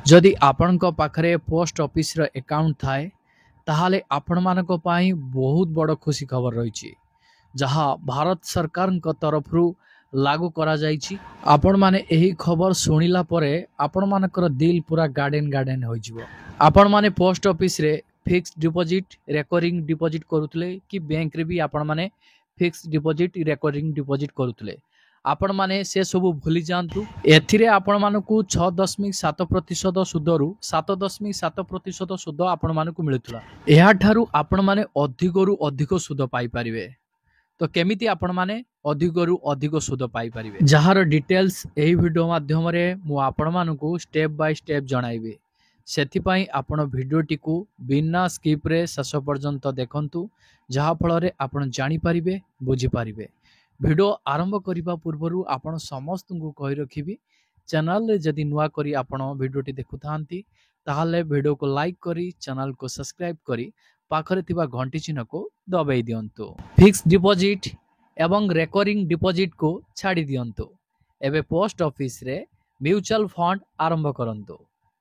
जदि आपणक पाखरे post office रो account थाए ताहाले आपण मानक पई बहुत बड़ खुशी खबर रही जहाँ भारत सरकार तरफ लागू करा जाइछि। आपण माने एही खबर सुनिला परे आपण मानकर दिल पूरा गार्डन गार्डन हो जिवो। आपण माने पोस्ट ऑफिस रे फिक्स डिपॉजिट रेकरिंग डिपॉजिट करूतले कि बैंक रे भी आपण माने फिक्स डिपॉजिट रेकरिंग डिपॉजिट करूतले आपण माने से सब भूली जातु। एथिरे आपण मानकु 6.7% सुदरु 7.7% सुद आपण मानकु मिलुतला। एहा ठारू आपण माने अधिकरु अधिक सुद पाई परिवे। तो केमिति आपण माने अधिकरु अधिक सुद पाई परिवे जहार डिटेल्स एही वीडियो माध्यम रे मु आपण मानकु स्टेप बाय स्टेप जणाइबे। सेथिपाई आपण वीडियोटी को बिना स्किप रे शेष पर्यंत देखंतु जहा फल रे आपण जानि परिबे बुझी परिबे। वीडियो आरंभ करबा पूर्वरु आपण समस्त को कहि रखिबी चैनल रे जदि नुआ करी आपण वीडियोटी देखुथांती ताहाले वीडियो को लाइक करी चैनल को सब्सक्राइब करी पाखरे थिबा घंटी चिन्ह को दबाई दियंतु। फिक्स डिपॉजिट एवं रेकरिंग डिपॉजिट को छाड़ी दियंतु। एबे पोस्ट ऑफिस रे म्यूचुअल फंड आरंभ करंतु।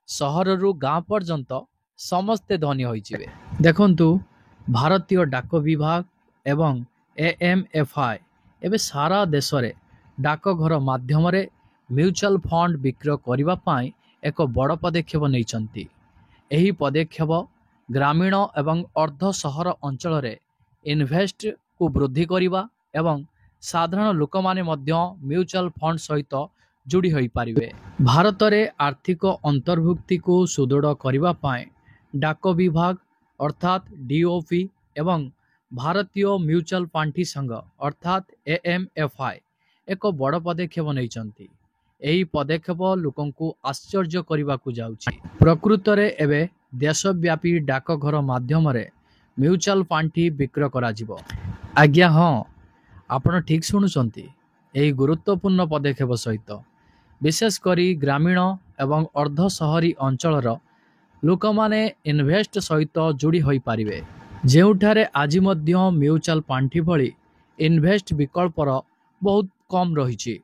सहर रु गांव पर्यंत समस्ते धनी होइजिबे। देखंतु भारतीय डाक विभाग एवं एएमएफआई एबे सारा देश रे डाकघर माध्यम रे म्यूचुअल फंड विक्रय करिबा पाई एक बड़ पदक्षेप नैचंती। एही पदक्षेप ग्रामीण एवं अर्ध सहर अंचल रे इन्वेस्ट को वृद्धि करिबा एवं साधारण लोक माने मध्य म्यूचुअल फंड सहित जोड़ी होई पारिबे। भारत रे आर्थिक अंतर्भुक्ति को सुदृढ़ करिबा पाई डाक विभाग अर्थात डीओपी एवं भारतीय म्यूचुअल पांठी संघ अर्थात एएमएफआई एक बड़ पदक्षेप नैचंती। एही पदक्षेप लोकंकु आश्चर्य करिबाकु जाउछि। प्रकृत रे एबे देशव्यापी डाकघर माध्यम रे म्यूचुअल पांठी विक्रय करा जिवो। आज्ञा हाँ आपण ठीक शुणुचंती। एही गुरुत्वपूर्ण पदक्षेप सहित विशेष करी ग्रामीण एवं अर्ध शहरी अंचलर लोक माने इन्वेस्ट सहित जोड़ी होई पारिबे जेउठारे आज मध्य म्यूचुअल पांठी भली इन्वेस्ट विकल्पर बहुत कम रही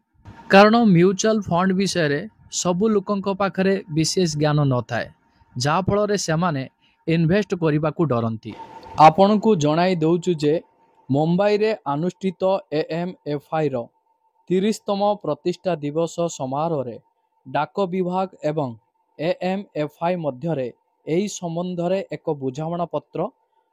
कारण म्यूचुअल फंड विषय रे सबु लोकंक पाखरे विशेष ज्ञान न थाए जहा फल रे सेमाने इन्वेस्ट करने को डरती। आपण को जणाई दउचु जे मुंबई रे अनुष्ठित एएमएफआई रो 30तम प्रतिष्ठा दिवस समारोह रे डाक विभाग एवं एएमएफआई मध्य रे एही संबंध रे एक बुझामणा पत्र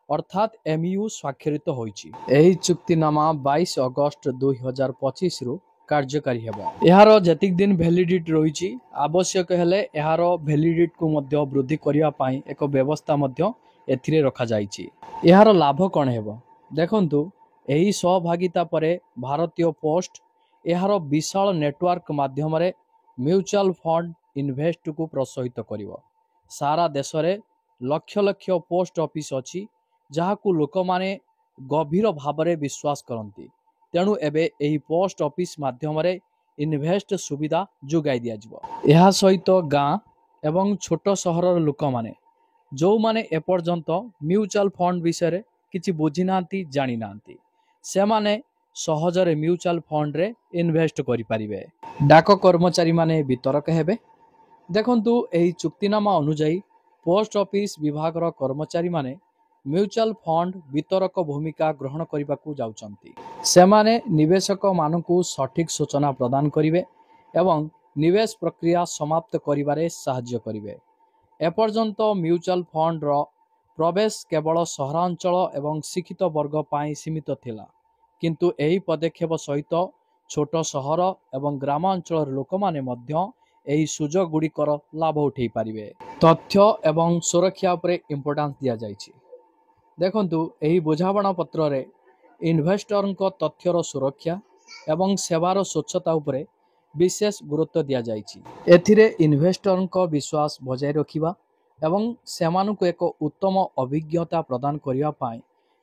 अर्थात एमयू स्वाक्षरित होईची। एही चुक्तिनामा 22 अगस्त 2025 रु कार्यकारी हेबो। एहार जतिक दिन वैलिडिटी रहिची आवश्यक हेले एहार वैलिडिटी को मध्य वृद्धि करिया पाई एक व्यवस्था मध्य एथिरे रखा जाईची। एहार लाभ कोन हेबो देखंतु एही सहभागिता परे भारतीय पोस्ट एहार विशाल नेटवर्क माध्यम रे म्यूचुअल फंड इन्वेस्ट को प्रोत्साहित करिवो। सारा देश रे लक्ष लक्ष पोस्ट ऑफिस अछि जहाकू लोक माने गभीर भाव रे विश्वास करंती। तेणु एबे एही पोस्ट ऑफिस माध्यम रे इन्वेस्ट सुविधा जोगाई दिया जिवो। एहा सहित गाँ एवं छोट सहरर लोक माने जो माने एपर्यंत म्यूचुअल फंड विषय रे किछि बुझी नांती जानि नांती से माने सहजरे म्यूचुअल फंड रे इन्वेस्ट करि परिबे। डाक कर्मचारी माने वितरक हेबे। देखंतु एही चुक्तिनामा अनुसार पोस्ट ऑफिस विभाग रो कर्मचारी माने म्यूचुअल फंड वितरक भूमिका ग्रहण करने जाउचंती। सेमाने निवेशक मानकु सठिक सूचना प्रदान करिवे एवं निवेश प्रक्रिया समाप्त करिबारे सहाय्य करिवे। एपर्यंत म्यूचुअल फंड रो प्रवेश केवल सहरांचल एवं शिक्षित वर्ग पाई सीमित थिला किंतु एही पदक्षेप सहित छोट सहर एवं ग्रामांचल लोक माने मध्य एही सुजोग गुड़िकर लाभ उठै पारिवे। तथ्य एवं सुरक्षा उपरे इंपोर्टेंस दिया जायछि। देखंतु एही बुझामणा पत्र रे इन्वेस्टर को तथ्यर सुरक्षा एवं सेवार स्वच्छता उपरे विशेष गुरुत्व दिया जायछि। एथिरे इन्वेस्टर को विश्वास बजाय रखिबा एवं सेमानकु एक उत्तम अभिज्ञता प्रदान करिया पाई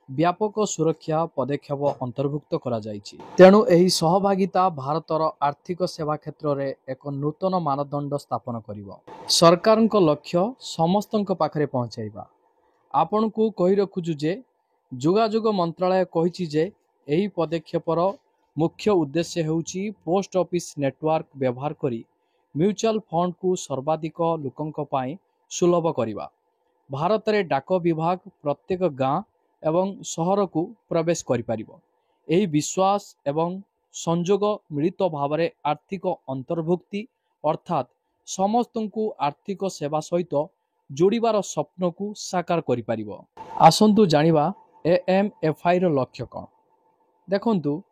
व्यापक सुरक्षा पदक्षेप अंतर्भुक्त करा जायछि। तेणु एही सहभागिता भारतर आर्थिक सेवा क्षेत्र रे एक नूतन मानदंड स्थापन करिवो। सरकार को लक्ष्य समस्तक पाखरे पहुंचाइबा। आपण को कहि रखुछु जे जोगाजोग मंत्रालय कहिछि जे एही पदक्षेपर मुख्य उद्देश्य हेउछि पोस्ट ऑफिस नेटवर्क व्यवहार करी म्यूचुअल फंड को सर्वाधिक लोकंक पाई सुलभ करिबा। भारत रे डाक विभाग प्रत्येक गाँ एवं सहर को प्रवेश करि परिबो। एही विश्वास एवं संजोग मिलित भाव में आर्थिक अंतर्भुक्ति अर्थात समस्त को आर्थिक सेवा सहित जोड़िबार स्वप्न को साकार करि परिबो। आसंतु जानिबा एएमएफआई रो लक्ष्य कौन। देखंतु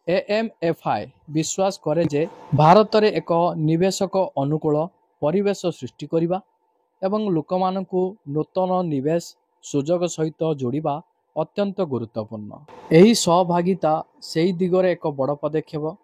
एएमएफआई विश्वास करे जे भारत रे एक निवेशक अनुकूल परिवेश सृष्टि करिबा एवं लोकमानंकु नूतन निवेश सुजोग सहित जोड़िबा अत्यंत गुरुत्वपूर्ण। एही सहभागिता सेही दिगरे एक बड़ पदक्षेप।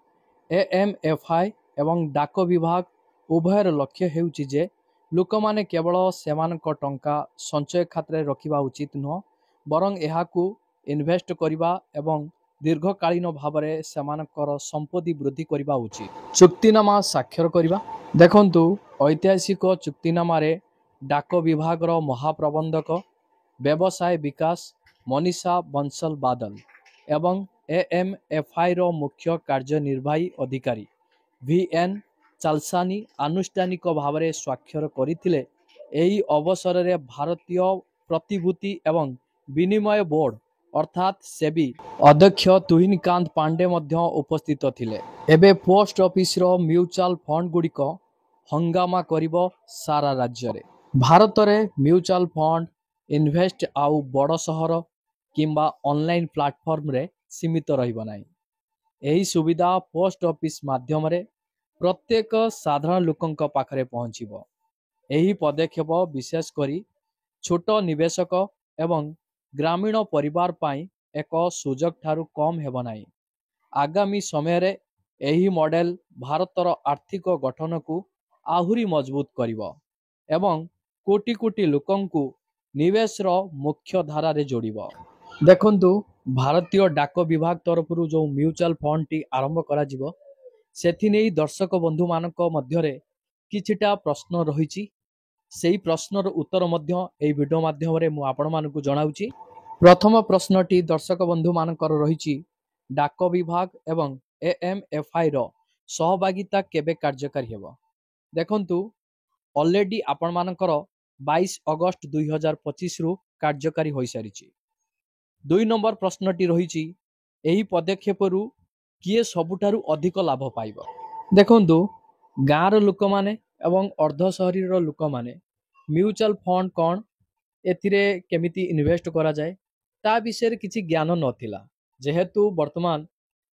एएमएफआई एवं डाक विभाग उभयर लक्ष्य हेउची जे लोकमाने केवल सेमानक टंका संचय खाते रखिबा उचित नुह बरं एहाकू इन्वेस्ट करिबा एवं दीर्घकालीन भाव में सेमानकर संपत्ति वृद्धि करिबा उचित। चुक्तिनामा स्वाक्षर करिबा। देखंतु ऐतिहासिक चुक्तिनामा रे डाक विभाग रो महाप्रबंधक व्यवसाय विकास मनीषा बंसल बादल एवं एएमएफआई रो मुख्य कार्यनिर्वाही अधिकारी वीएन चालसानी आनुष्ठानिक भाव में स्वाक्षर करथिले। एही अवसर रे भारतीय प्रतिभूति एवं विनिमय बोर्ड अर्थात सेबी अध्यक्ष तुहिनकांत पांडे मध्य उपस्थित थिले। एबे पोस्ट ऑफिस रो म्यूचुअल फंड गुड़िक हंगामा करिबो सारा राज्य रे। भारत रे म्यूचुअल फंड इन्वेस्ट आउ बड़ सहर किंबा ऑनलाइन प्लेटफॉर्म रे सीमित रहिबो नाही। एही सुविधा पोस्ट ऑफिस माध्यम रे प्रत्येक साधारण लोकंक पाखरे पहुंचीबो। एही पदक्षेप विशेष करी छोट निवेशक एवं ग्रामीण परिवार पाई एक सुजोग ठारू कम हेबो नाही। आगामी समय रे एही मॉडल भारतर आर्थिक गठन को आहुरी मजबूत करिवो एवं कोटि कोटि लोकंकु निवेश रो मुख्य धारा रे जोड़िबो। देखंतु भारतीय डाक विभाग तरफरु जो म्यूचुअल फंड टी आरंभ करा जिवो सेथि नै दर्शक बंधु मानक मध्य रे किछिटा प्रश्न रहिछि। सेही प्रश्नर उत्तर मध्य एही वीडियो माध्यम रे मु आपण मानकु जणाउछि। प्रथम प्रश्नटी दर्शक बंधु मानकर रहिछि डाक विभाग एवं एएमएफआई रो सहभागिता केबे कार्यकारी हेबो। देखंतु ऑलरेडी आपण मानकर 22 अगस्त 2025 रु कार्यकारी होई सारिछि। 2 नंबर प्रश्नटी रहिछि एही पदक्षेप रु किए सबुठारु अधिक लाभ पाइबो। देखंतु गाँर लोक माने एवं अर्ध शहरी रो लोक माने म्यूचुअल फंड कौन एथिरे केमिति इन्वेस्ट करा जाए ता विषय किछि ज्ञान नथिला। जेहेतु वर्तमान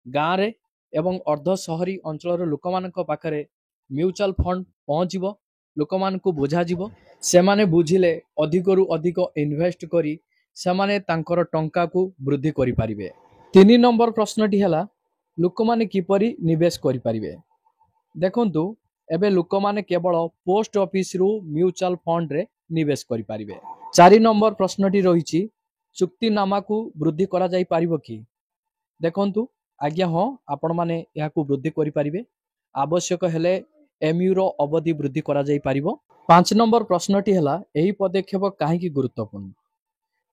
गाँव रे एवं अर्ध शहरी अंचल लोक मानक पाखरे म्यूचुअल फंड पहुंचीबो लोक मानकु बुझा जिवो सेमाने बुझिले अधिक रु अधिक इन्वेस्ट करी सेमाने तांकर टंका को वृद्धि करि परिबे। 3 नंबर प्रश्नटी हला लोक माने किपरि निवेश करि परिबे। देखंतु एबे लोक माने केवल पोस्ट ऑफिस रु म्यूचुअल फंड रे निवेश करि परिबे। 4 नंबर प्रश्नटी रहिछि चुक्तिनामा को वृद्धि करा जाई पारिबो कि। देखंतु आज्ञा हाँ आपण माने या को वृद्धि करि परिबे। आवश्यक हेले एमयू रो अवधि वृद्धि करा जाई पारिबो। 5 नंबर प्रश्नटी हला एही पदक्षेप काहेकि गुरुत्वपूर्ण।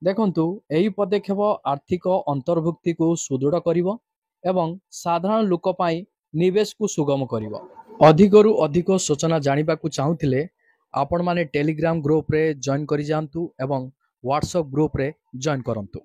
देखंतु एही पदक्षेप आर्थिक अंतर्भुक्ति को सुदृढ़ करिवो एवं साधारण लोक पाई निवेश को सुगम करिवो। अधिक रु अधिक सूचना जानिबा को चाहुथिले आपण माने टेलीग्राम ग्रुप रे जॉइन करि जांतु एवं व्हाट्सएप ग्रुप रे जॉइन करंतु।